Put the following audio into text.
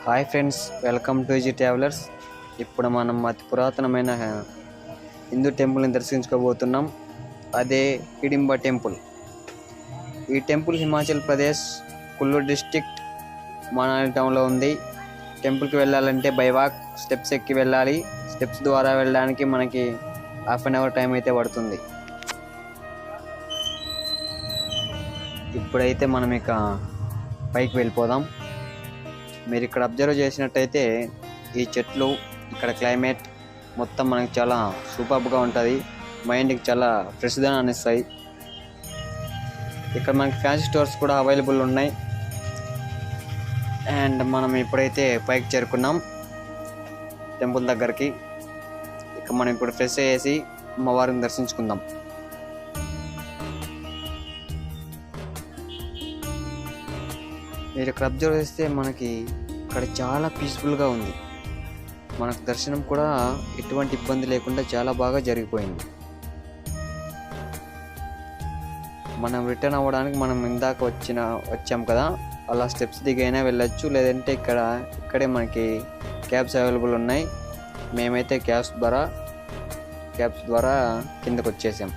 Hi friends, welcome to easy travellers. ఇప్పుడు మనం అతి పురాతనమైన హిందూ టెంపుల్ని దర్శించుకోబోతున్నాం. అదే హిడింబా టెంపుల్. ఈ టెంపుల్ హిమాచల్ ప్రదేశ్ కుల్లు డిస్ట్రిక్ట్ మనాలి టౌన్లో ఉంది. టెంపుల్కి వెళ్ళాలంటే బై వాక్ స్టెప్స్ ఎక్కి వెళ్ళాలి. స్టెప్స్ ద్వారా వెళ్ళడానికి మనకి హాఫ్ అన్ అవర్ టైం అయితే పడుతుంది. ఇప్పుడైతే మనం ఇక పైకి వెళ్ళిపోదాం. మీరు ఇక్కడ అబ్జర్వ్ చేసినట్టయితే ఈ చెట్లు, ఇక్కడ క్లైమేట్ మొత్తం మనకి చాలా సూపర్గా ఉంటుంది. మైండ్కి చాలా ఫ్రెష్గా అనిస్తాయి. ఇక్కడ మనకి ఫ్యాన్సీ స్టోర్స్ కూడా అవైలబుల్ ఉన్నాయి. అండ్ మనం ఇప్పుడైతే పైకి చేరుకున్నాం టెంపుల్ దగ్గరికి. ఇక మనం ఇప్పుడు ఫ్రెష్ అయ్యేసి అమ్మవారిని దర్శించుకుందాం. మీరు ఇక్కడ అబ్జర్వ్ చేస్తే మనకి ఇక్కడ చాలా పీస్ఫుల్గా ఉంది. మనకు దర్శనం కూడా ఎటువంటి ఇబ్బంది లేకుండా చాలా బాగా జరిగిపోయింది. మనం రిటర్న్ అవ్వడానికి మనం ఇందాక వచ్చాం కదా, అలా స్టెప్స్ దిగైనా వెళ్ళొచ్చు, లేదంటే ఇక్కడే మనకి క్యాబ్స్ అవైలబుల్ ఉన్నాయి. మేమైతే క్యాబ్స్ ద్వారా కిందకు వచ్చేసాం.